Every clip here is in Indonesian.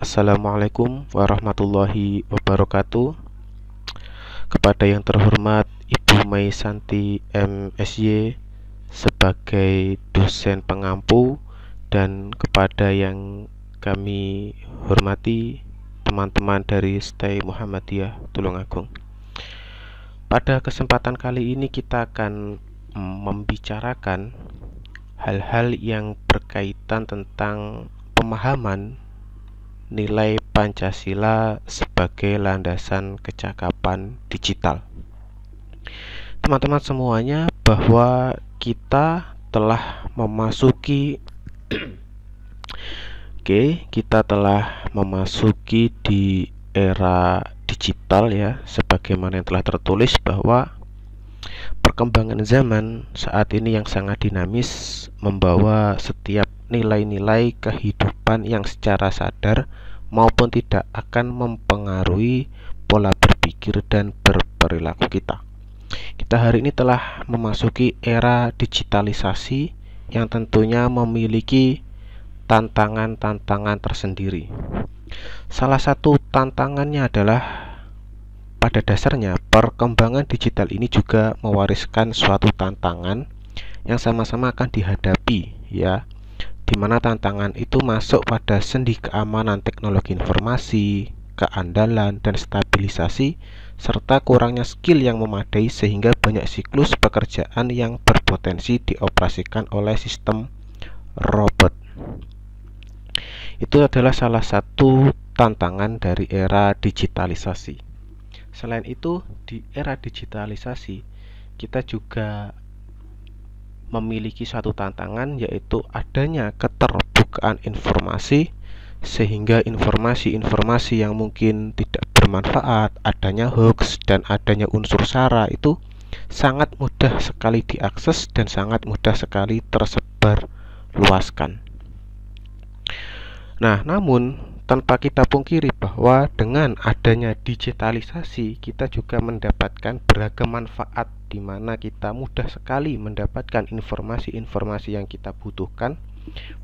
Assalamualaikum warahmatullahi wabarakatuh. Kepada yang terhormat Ibu Mai Santi MSy sebagai dosen pengampu, dan kepada yang kami hormati teman-teman dari STAI Muhammadiyah Tulungagung. Pada kesempatan kali ini kita akan membicarakan hal-hal yang berkaitan tentang pemahaman nilai Pancasila sebagai landasan kecakapan digital. Teman-teman semuanya, bahwa kita telah memasuki kita telah memasuki di era digital ya, sebagaimana yang telah tertulis bahwa perkembangan zaman saat ini yang sangat dinamis membawa setiap nilai-nilai kehidupan yang secara sadar maupun tidak akan mempengaruhi pola berpikir dan berperilaku kita. Kita hari ini telah memasuki era digitalisasi yang tentunya memiliki tantangan-tantangan tersendiri. Salah satu tantangannya adalah pada dasarnya perkembangan digital ini juga mewariskan suatu tantangan yang sama-sama akan dihadapi ya, di mana tantangan itu masuk pada sendi keamanan teknologi informasi, keandalan dan stabilisasi, serta kurangnya skill yang memadai sehingga banyak siklus pekerjaan yang berpotensi dioperasikan oleh sistem robot. Itu adalah salah satu tantangan dari era digitalisasi. Selain itu, di era digitalisasi kita juga memiliki suatu tantangan, yaitu adanya keterbukaan informasi, sehingga informasi-informasi yang mungkin tidak bermanfaat, adanya hoax dan adanya unsur sara itu sangat mudah sekali diakses dan sangat mudah sekali tersebar luaskan. Nah, namun tanpa kita pungkiri bahwa dengan adanya digitalisasi kita juga mendapatkan beragam manfaat, di mana kita mudah sekali mendapatkan informasi-informasi yang kita butuhkan.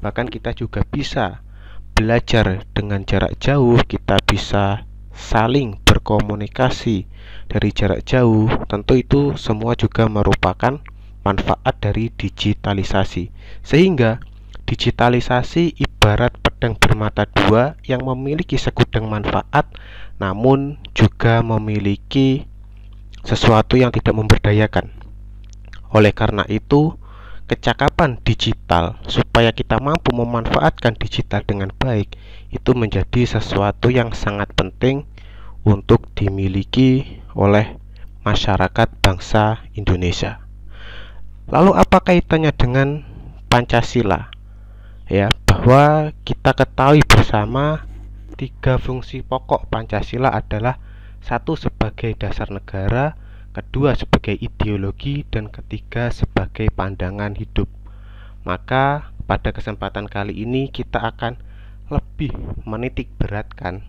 Bahkan kita juga bisa belajar dengan jarak jauh, kita bisa saling berkomunikasi dari jarak jauh. Tentu itu semua juga merupakan manfaat dari digitalisasi, sehingga digitalisasi ibarat pedang bermata dua yang memiliki segudang manfaat, namun juga memiliki sesuatu yang tidak memberdayakan. Oleh karena itu, kecakapan digital supaya kita mampu memanfaatkan digital dengan baik itu menjadi sesuatu yang sangat penting untuk dimiliki oleh masyarakat bangsa Indonesia. Lalu apa kaitannya dengan Pancasila? Ya, bahwa kita ketahui bersama tiga fungsi pokok Pancasila adalah: satu, sebagai dasar negara; kedua, sebagai ideologi; dan ketiga, sebagai pandangan hidup. Maka pada kesempatan kali ini kita akan lebih menitik beratkan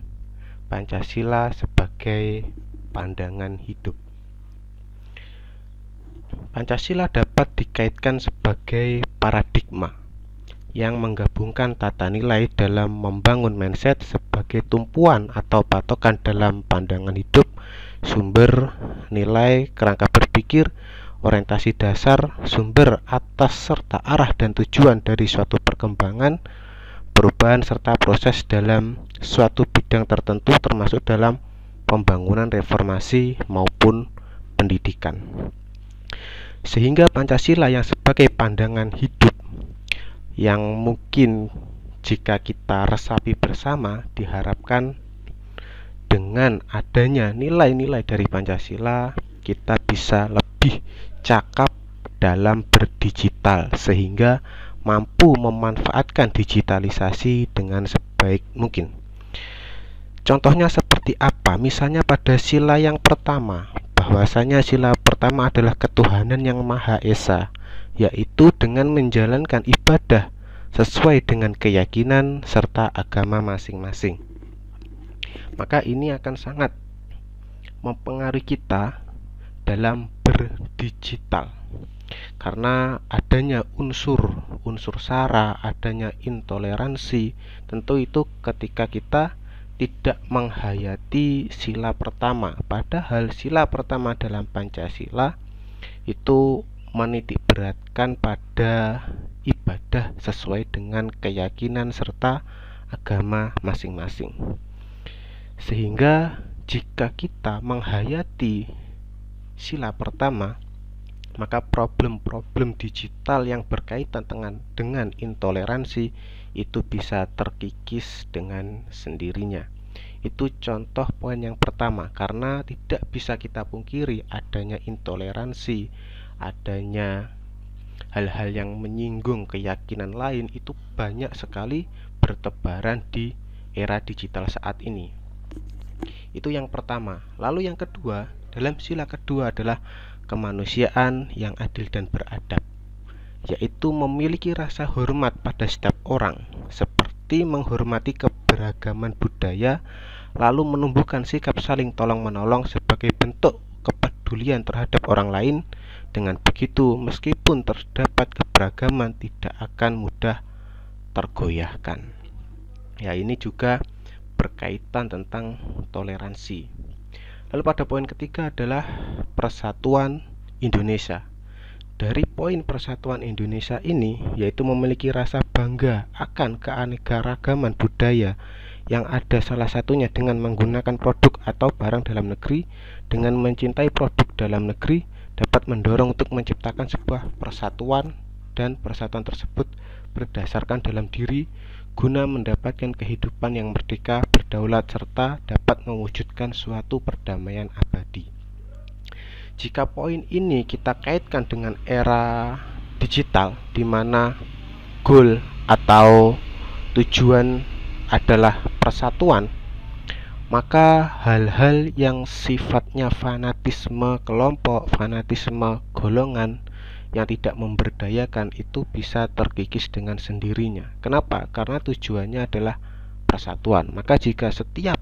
Pancasila sebagai pandangan hidup. Pancasila dapat dikaitkan sebagai paradigma yang menggabungkan tata nilai dalam membangun mindset sebagai tumpuan atau patokan dalam pandangan hidup, sumber nilai, kerangka berpikir, orientasi dasar, sumber atas serta arah dan tujuan dari suatu perkembangan, perubahan serta proses dalam suatu bidang tertentu, termasuk dalam pembangunan, reformasi maupun pendidikan. Sehingga Pancasila yang sebagai pandangan hidup yang mungkin jika kita resapi bersama, diharapkan dengan adanya nilai-nilai dari Pancasila kita bisa lebih cakap dalam berdigital, sehingga mampu memanfaatkan digitalisasi dengan sebaik mungkin. Contohnya seperti apa? Misalnya pada sila yang pertama, bahwasanya sila pertama adalah ketuhanan yang Maha Esa, yaitu dengan menjalankan ibadah sesuai dengan keyakinan serta agama masing-masing. Maka ini akan sangat mempengaruhi kita dalam berdigital, karena adanya unsur sara, adanya intoleransi. Tentu itu ketika kita tidak menghayati sila pertama, padahal sila pertama dalam Pancasila itu menitikberatkan pada ibadah sesuai dengan keyakinan serta agama masing-masing. Sehingga jika kita menghayati sila pertama, maka problem-problem digital yang berkaitan dengan intoleransi itu bisa terkikis dengan sendirinya. Itu contoh poin yang pertama, karena tidak bisa kita pungkiri adanya intoleransi, adanya hal-hal yang menyinggung keyakinan lain itu banyak sekali bertebaran di era digital saat ini. Itu yang pertama. Lalu yang kedua, dalam sila kedua adalah kemanusiaan yang adil dan beradab, yaitu memiliki rasa hormat pada setiap orang, seperti menghormati keberagaman budaya, lalu menumbuhkan sikap saling tolong-menolong sebagai bentuk kepedulian terhadap orang lain. Dengan begitu, meskipun terdapat keberagaman, tidak akan mudah tergoyahkan. Ya, ini juga berkaitan tentang toleransi. Lalu pada poin ketiga adalah persatuan Indonesia. Dari poin persatuan Indonesia ini, yaitu memiliki rasa bangga akan keanekaragaman budaya yang ada, salah satunya dengan menggunakan produk atau barang dalam negeri, dengan mencintai produk dalam negeri dapat mendorong untuk menciptakan sebuah persatuan, dan persatuan tersebut berdasarkan dalam diri guna mendapatkan kehidupan yang merdeka, berdaulat, serta dapat mewujudkan suatu perdamaian abadi. Jika poin ini kita kaitkan dengan era digital, di mana goal atau tujuan adalah persatuan, maka hal-hal yang sifatnya fanatisme kelompok, fanatisme golongan yang tidak memberdayakan itu bisa terkikis dengan sendirinya. Kenapa? Karena tujuannya adalah persatuan. Maka jika setiap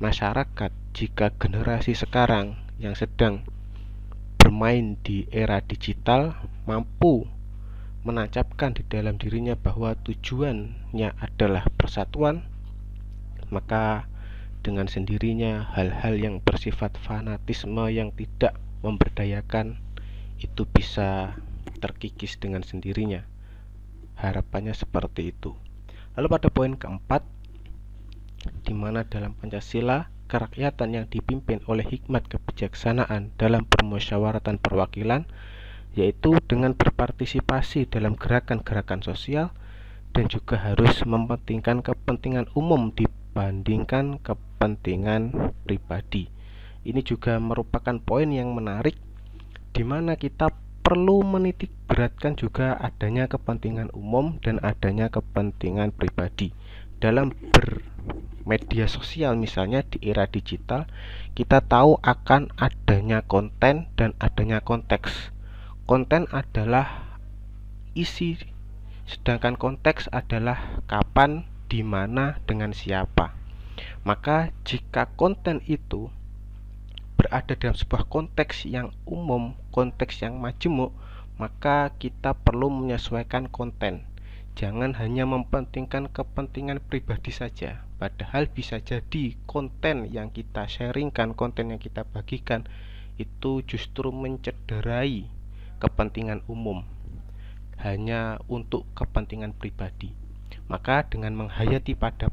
masyarakat, jika generasi sekarang yang sedang bermain di era digital mampu menancapkan di dalam dirinya bahwa tujuannya adalah persatuan, maka dengan sendirinya hal-hal yang bersifat fanatisme yang tidak memberdayakan itu bisa terkikis dengan sendirinya. Harapannya seperti itu. Lalu pada poin keempat, di mana dalam Pancasila kerakyatan yang dipimpin oleh hikmat kebijaksanaan dalam permusyawaratan perwakilan, yaitu dengan berpartisipasi dalam gerakan-gerakan sosial dan juga harus mementingkan kepentingan umum dibandingkan kepentingan pribadi. Ini juga merupakan poin yang menarik, di mana kita perlu menitik beratkan juga adanya kepentingan umum dan adanya kepentingan pribadi. Dalam bermedia sosial misalnya di era digital, kita tahu akan adanya konten dan adanya konteks. Konten adalah isi, sedangkan konteks adalah kapan, di mana, dengan siapa. Maka jika konten itu berada dalam sebuah konteks yang umum, konteks yang majemuk, maka kita perlu menyesuaikan konten. Jangan hanya mementingkan kepentingan pribadi saja, padahal bisa jadi konten yang kita sharingkan, konten yang kita bagikan itu justru mencederai kepentingan umum, hanya untuk kepentingan pribadi. Maka dengan menghayati pada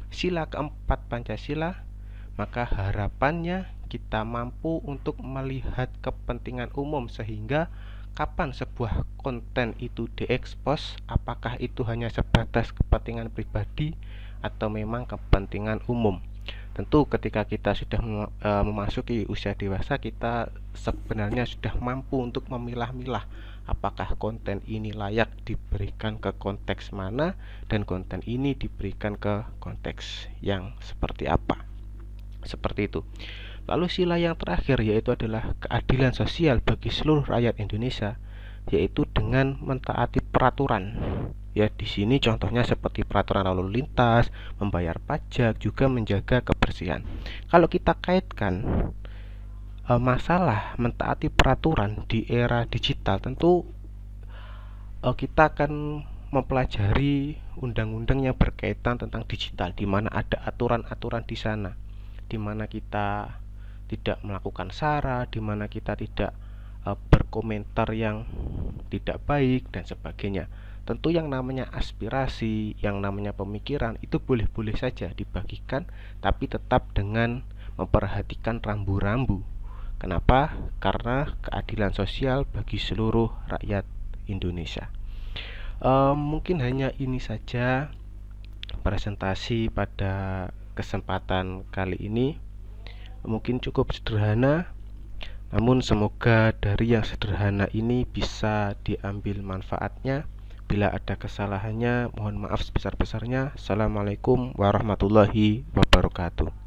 sila keempat Pancasila, maka harapannya kita mampu untuk melihat kepentingan umum, sehingga kapan sebuah konten itu diekspos, apakah itu hanya sebatas kepentingan pribadi atau memang kepentingan umum. Tentu ketika kita sudah memasuki usia dewasa, kita sebenarnya sudah mampu untuk memilah-milah apakah konten ini layak diberikan ke konteks mana dan konten ini diberikan ke konteks yang seperti apa. Seperti itu. Lalu sila yang terakhir yaitu adalah keadilan sosial bagi seluruh rakyat Indonesia, yaitu dengan mentaati peraturan. Ya, di sini contohnya seperti peraturan lalu lintas, membayar pajak, juga menjaga kebersihan. Kalau kita kaitkan masalah mentaati peraturan di era digital, tentu kita akan mempelajari undang-undang yang berkaitan tentang digital, di mana ada aturan-aturan di sana, di mana kita tidak melakukan sara, di mana kita tidak berkomentar yang tidak baik dan sebagainya. Tentu yang namanya aspirasi, yang namanya pemikiran itu boleh-boleh saja dibagikan, tapi tetap dengan memperhatikan rambu-rambu. Kenapa? Karena keadilan sosial bagi seluruh rakyat Indonesia. Mungkin hanya ini saja presentasi pada kesempatan kali ini. Mungkin cukup sederhana, namun semoga dari yang sederhana ini bisa diambil manfaatnya. Bila ada kesalahannya, mohon maaf sebesar-besarnya. Assalamualaikum warahmatullahi wabarakatuh.